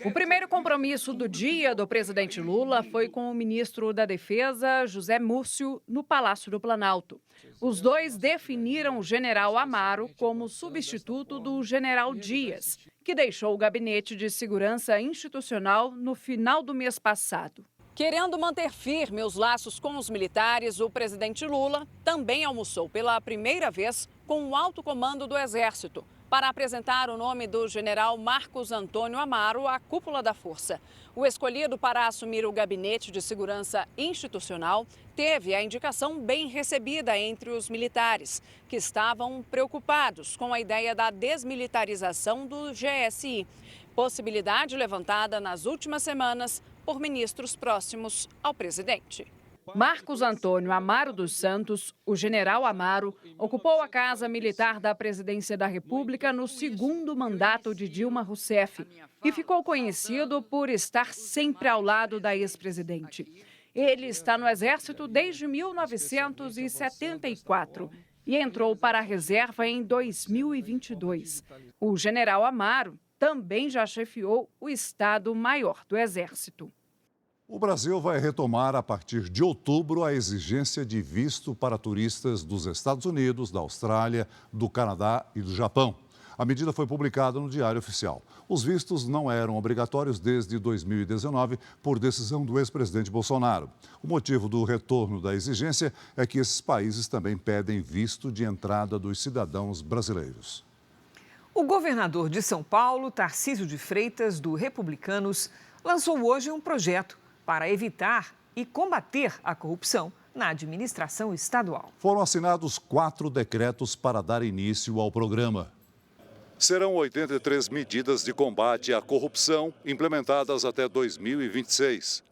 O primeiro compromisso do dia do presidente Lula foi com o ministro da Defesa, José Múcio, no Palácio do Planalto. Os dois definiram o general Amaro como substituto do general Dias, que deixou o Gabinete de Segurança Institucional no final do mês passado. Querendo manter firme os laços com os militares, o presidente Lula também almoçou pela primeira vez com o alto comando do Exército, para apresentar o nome do general Marcos Antônio Amaro à cúpula da Força. O escolhido para assumir o Gabinete de Segurança Institucional teve a indicação bem recebida entre os militares, que estavam preocupados com a ideia da desmilitarização do GSI, possibilidade levantada nas últimas semanas por ministros próximos ao presidente. Marcos Antônio Amaro dos Santos, o general Amaro, ocupou a Casa Militar da Presidência da República no segundo mandato de Dilma Rousseff e ficou conhecido por estar sempre ao lado da ex-presidente. Ele está no Exército desde 1974 e entrou para a reserva em 2022. O general Amaro também já chefiou o Estado-Maior do Exército. O Brasil vai retomar a partir de outubro a exigência de visto para turistas dos Estados Unidos, da Austrália, do Canadá e do Japão. A medida foi publicada no Diário Oficial. Os vistos não eram obrigatórios desde 2019 por decisão do ex-presidente Bolsonaro. O motivo do retorno da exigência é que esses países também pedem visto de entrada dos cidadãos brasileiros. O governador de São Paulo, Tarcísio de Freitas, do Republicanos, lançou hoje um projeto para evitar e combater a corrupção na administração estadual. Foram assinados 4 decretos para dar início ao programa. Serão 83 medidas de combate à corrupção implementadas até 2026.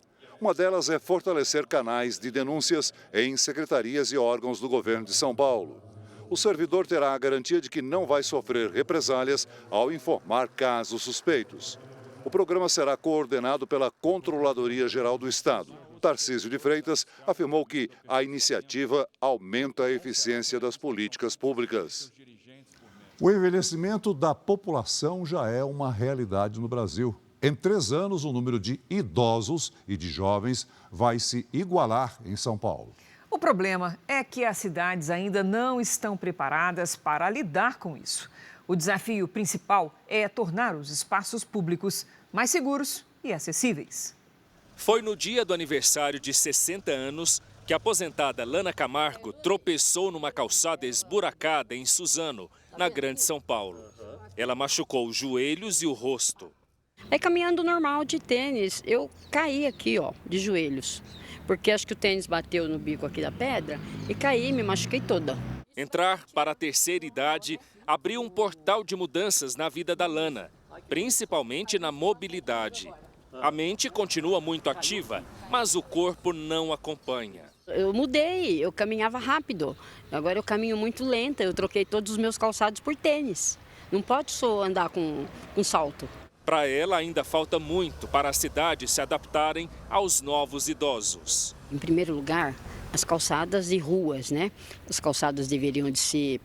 Uma delas é fortalecer canais de denúncias em secretarias e órgãos do governo de São Paulo. O servidor terá a garantia de que não vai sofrer represálias ao informar casos suspeitos. O programa será coordenado pela Controladoria Geral do Estado. Tarcísio de Freitas afirmou que a iniciativa aumenta a eficiência das políticas públicas. O envelhecimento da população já é uma realidade no Brasil. Em 3 anos, o número de idosos e de jovens vai se igualar em São Paulo. O problema é que as cidades ainda não estão preparadas para lidar com isso. O desafio principal é tornar os espaços públicos mais seguros e acessíveis. Foi no dia do aniversário de 60 anos que a aposentada Lana Camargo tropeçou numa calçada esburacada em Suzano, na Grande São Paulo. Ela machucou os joelhos e o rosto. Caminhando normal de tênis, eu caí aqui, de joelhos. Porque acho que o tênis bateu no bico aqui da pedra e caí, me machuquei toda. Entrar para a terceira idade abriu um portal de mudanças na vida da Lana, principalmente na mobilidade. A mente continua muito ativa, mas o corpo não acompanha. Eu mudei, eu caminhava rápido. Agora eu caminho muito lenta, eu troquei todos os meus calçados por tênis. Não pode só andar com salto. Para ela ainda falta muito para as cidades se adaptarem aos novos idosos. Em primeiro lugar, as calçadas e ruas, As calçadas deveriam de ser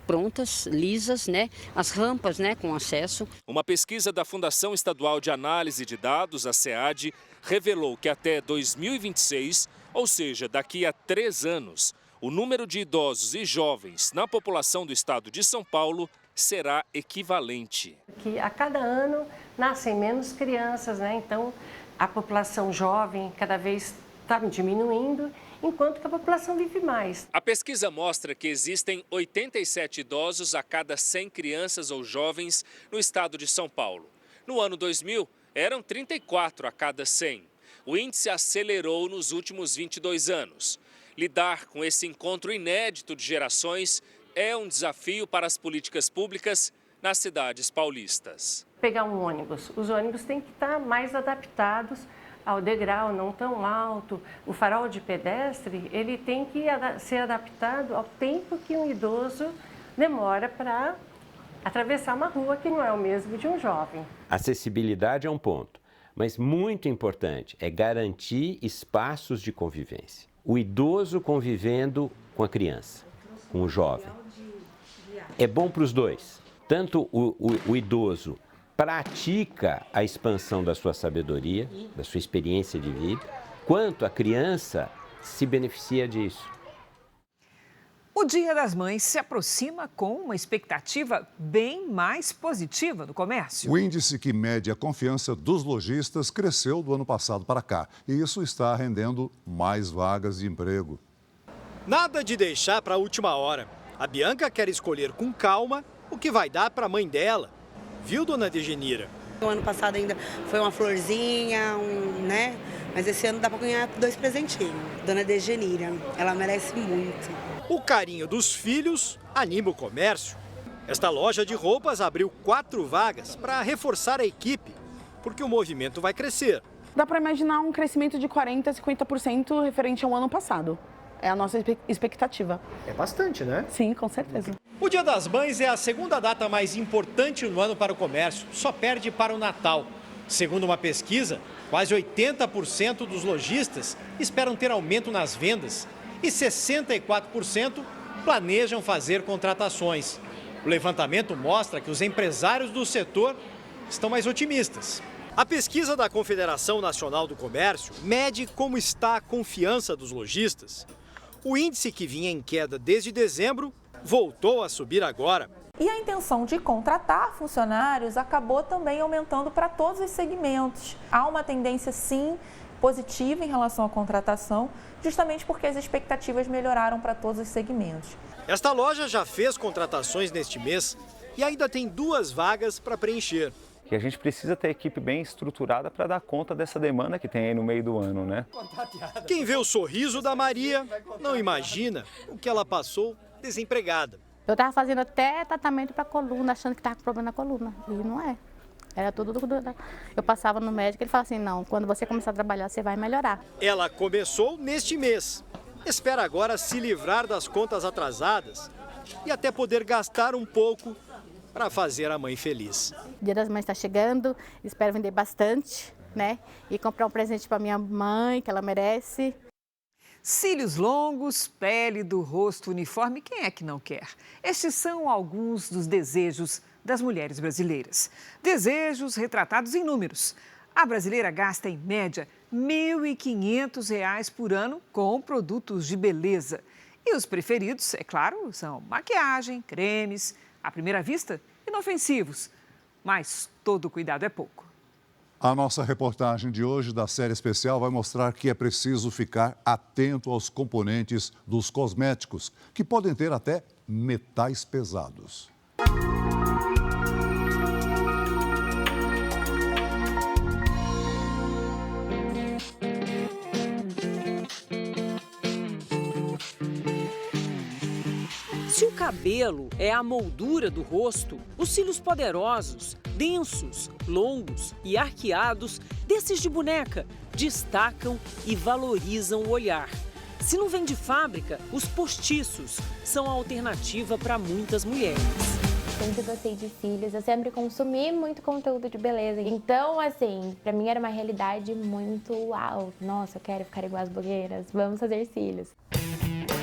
prontas, lisas, As rampas, com acesso. Uma pesquisa da Fundação Estadual de Análise de Dados, a SEAD, revelou que até 2026, ou seja, daqui a 3 anos, o número de idosos e jovens na população do estado de São Paulo será equivalente. Que a cada ano nascem menos crianças, Então a população jovem cada vez está diminuindo, enquanto que a população vive mais. A pesquisa mostra que existem 87 idosos a cada 100 crianças ou jovens no estado de São Paulo. No ano 2000, eram 34 a cada 100. O índice acelerou nos últimos 22 anos. Lidar com esse encontro inédito de gerações é um desafio para as políticas públicas nas cidades paulistas. Pegar um ônibus, os ônibus têm que estar mais adaptados ao degrau, não tão alto. O farol de pedestre, ele tem que ser adaptado ao tempo que um idoso demora para atravessar uma rua, que não é o mesmo de um jovem. Acessibilidade é um ponto, mas muito importante é garantir espaços de convivência. O idoso convivendo com a criança, com o jovem. É bom para os dois. Tanto o idoso pratica a expansão da sua sabedoria, da sua experiência de vida, quanto a criança se beneficia disso. O Dia das Mães se aproxima com uma expectativa bem mais positiva no comércio. O índice que mede a confiança dos lojistas cresceu do ano passado para cá e isso está rendendo mais vagas de emprego. Nada de deixar para a última hora. A Bianca quer escolher com calma o que vai dar para a mãe dela. Viu, dona Degenira? O ano passado ainda foi uma florzinha, Mas esse ano dá para ganhar 2 presentinhos. Dona Degenira, ela merece muito. O carinho dos filhos anima o comércio. Esta loja de roupas abriu 4 vagas para reforçar a equipe, porque o movimento vai crescer. Dá para imaginar um crescimento de 40% a 50% referente ao ano passado. É a nossa expectativa. É bastante, né? Sim, com certeza. O Dia das Mães é a segunda data mais importante no ano para o comércio, só perde para o Natal. Segundo uma pesquisa, quase 80% dos lojistas esperam ter aumento nas vendas e 64% planejam fazer contratações. O levantamento mostra que os empresários do setor estão mais otimistas. A pesquisa da Confederação Nacional do Comércio mede como está a confiança dos lojistas. O índice, que vinha em queda desde dezembro, voltou a subir agora. E a intenção de contratar funcionários acabou também aumentando para todos os segmentos. Há uma tendência, sim, positiva em relação à contratação, justamente porque as expectativas melhoraram para todos os segmentos. Esta loja já fez contratações neste mês e ainda tem 2 vagas para preencher. E a gente precisa ter a equipe bem estruturada para dar conta dessa demanda que tem aí no meio do ano, né? Quem vê o sorriso da Maria não imagina o que ela passou desempregada. Eu estava fazendo até tratamento para coluna, achando que estava com problema na coluna. E não é. Era tudo. Eu passava no médico e ele falava assim, não, quando você começar a trabalhar, você vai melhorar. Ela começou neste mês. Espera agora se livrar das contas atrasadas e até poder gastar um pouco para fazer a mãe feliz. O Dia das Mães está chegando, espero vender bastante, né? E comprar um presente para minha mãe, que ela merece. Cílios longos, pele do rosto uniforme, quem é que não quer? Estes são alguns dos desejos das mulheres brasileiras. Desejos retratados em números. A brasileira gasta, em média, R$ 1.500 por ano com produtos de beleza. E os preferidos, é claro, são maquiagem, cremes, à primeira vista, inofensivos. Mas todo cuidado é pouco. A nossa reportagem de hoje da série especial vai mostrar que é preciso ficar atento aos componentes dos cosméticos, que podem ter até metais pesados. Se o cabelo é a moldura do rosto, os cílios poderosos, densos, longos e arqueados, desses de boneca, destacam e valorizam o olhar. Se não vem de fábrica, os postiços são a alternativa para muitas mulheres. Sempre gostei de cílios, eu sempre consumi muito conteúdo de beleza. Então, assim, pra mim era uma realidade muito uau. Nossa, eu quero ficar igual as blogueiras, vamos fazer cílios.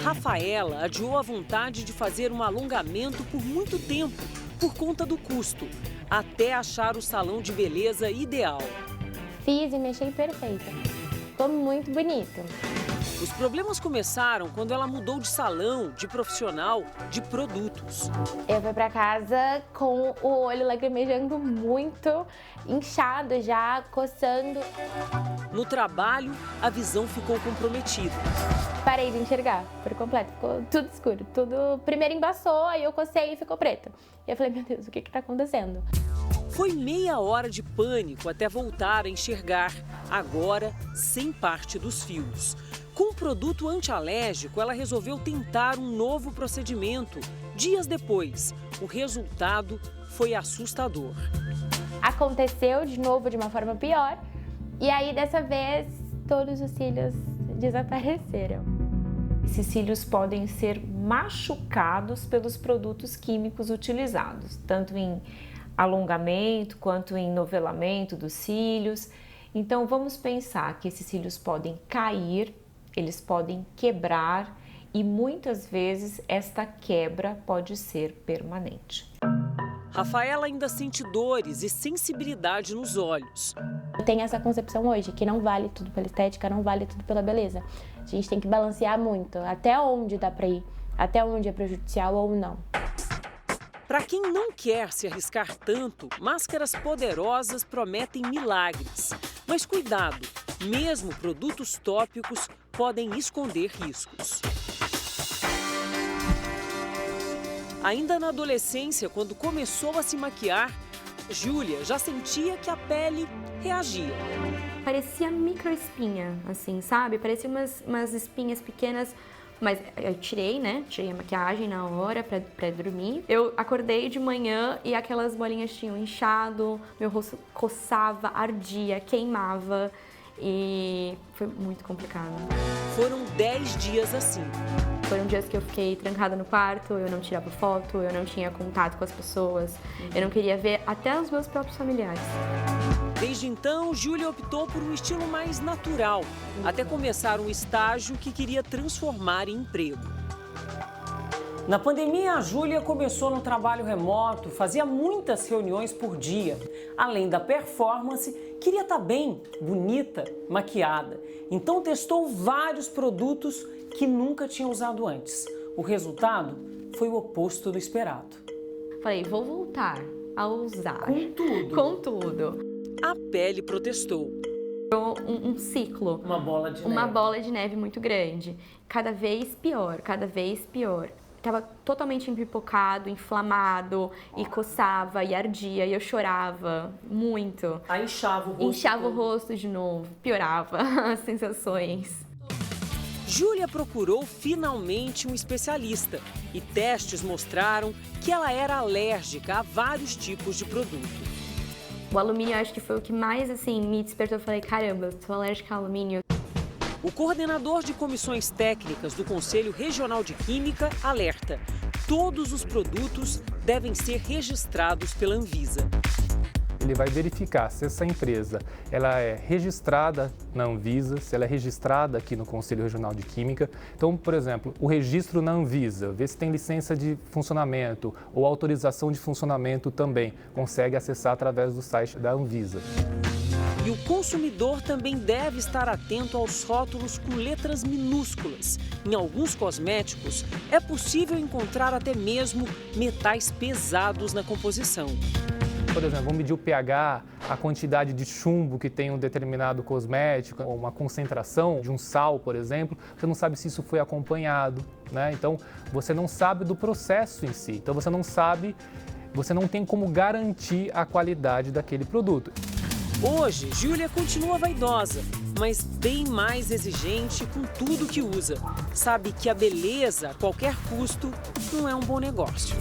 Rafaela adiou a vontade de fazer um alongamento por muito tempo, por conta do custo, até achar o salão de beleza ideal. Fiz e me achei perfeita. Ficou muito bonito. Os problemas começaram quando ela mudou de salão, de profissional, de produtos. Eu fui pra casa com o olho lacrimejando muito, inchado já, coçando. No trabalho, a visão ficou comprometida. Parei de enxergar por completo, ficou tudo escuro, tudo... Primeiro embaçou, aí eu cocei e ficou preto. E eu falei, meu Deus, o que tá acontecendo? Foi meia hora de pânico até voltar a enxergar, agora sem parte dos fios. Com o produto antialérgico, ela resolveu tentar um novo procedimento. Dias depois, o resultado foi assustador. Aconteceu de novo de uma forma pior, e aí dessa vez todos os cílios desapareceram. Esses cílios podem ser machucados pelos produtos químicos utilizados, tanto em alongamento quanto em novelamento dos cílios. Então vamos pensar que esses cílios podem cair, eles podem quebrar e muitas vezes esta quebra pode ser permanente. Rafaela ainda sente dores e sensibilidade nos olhos. Eu tenho essa concepção hoje, que não vale tudo pela estética, não vale tudo pela beleza. A gente tem que balancear muito, até onde dá pra ir, até onde é prejudicial ou não. Para quem não quer se arriscar tanto, máscaras poderosas prometem milagres. Mas cuidado, mesmo produtos tópicos podem esconder riscos. Ainda na adolescência, quando começou a se maquiar, Júlia já sentia que a pele reagia. Parecia microespinha, assim, sabe? Parecia umas espinhas pequenas, mas eu tirei, né? Tirei a maquiagem na hora pra dormir. Eu acordei de manhã e aquelas bolinhas tinham inchado, meu rosto coçava, ardia, queimava e foi muito complicado. Foram 10 dias assim. Foram dias que eu fiquei trancada no quarto, eu não tirava foto, eu não tinha contato com as pessoas, eu não queria ver até os meus próprios familiares. Desde então, Júlia optou por um estilo mais natural, até começar um estágio que queria transformar em emprego. Na pandemia, a Júlia começou no trabalho remoto, fazia muitas reuniões por dia. Além da performance, queria estar bem, bonita, maquiada. Então testou vários produtos que nunca tinha usado antes. O resultado foi o oposto do esperado. Falei, vou voltar a usar. Com tudo. Com tudo. A pele protestou. Um ciclo. Uma bola de neve. Uma bola de neve muito grande. Cada vez pior, cada vez pior. Estava totalmente empipocado, inflamado, e coçava, e ardia, e eu chorava muito. Aí inchava o rosto. Inchava o rosto de novo, piorava as sensações. Júlia procurou finalmente um especialista e testes mostraram que ela era alérgica a vários tipos de produto. O alumínio acho que foi o que mais me despertou. Eu falei, caramba, eu sou alérgica ao alumínio. O coordenador de comissões técnicas do Conselho Regional de Química alerta: todos os produtos devem ser registrados pela Anvisa. Ele vai verificar se essa empresa ela é registrada na Anvisa, se ela é registrada aqui no Conselho Regional de Química. Então, por exemplo, o registro na Anvisa, ver se tem licença de funcionamento ou autorização de funcionamento também, consegue acessar através do site da Anvisa. E o consumidor também deve estar atento aos rótulos com letras minúsculas. Em alguns cosméticos, é possível encontrar até mesmo metais pesados na composição. Por exemplo, vamos medir o pH, a quantidade de chumbo que tem um determinado cosmético, ou uma concentração de um sal, por exemplo, você não sabe se isso foi acompanhado, né? Então, você não sabe do processo em si. Então, você não tem como garantir a qualidade daquele produto. Hoje, Júlia continua vaidosa, mas bem mais exigente com tudo que usa. Sabe que a beleza, a qualquer custo, não é um bom negócio.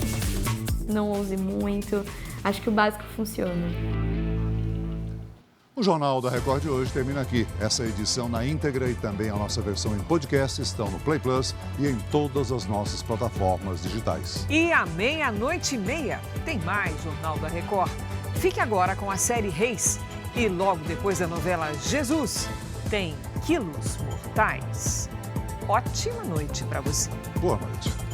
Não use muito, acho que o básico funciona. O Jornal da Record de hoje termina aqui. Essa edição na íntegra e também a nossa versão em podcast estão no Play Plus e em todas as nossas plataformas digitais. E à 00:30 tem mais Jornal da Record. Fique agora com a série Reis. E logo depois da novela Jesus, tem Quilos Mortais. Ótima noite para você. Boa noite.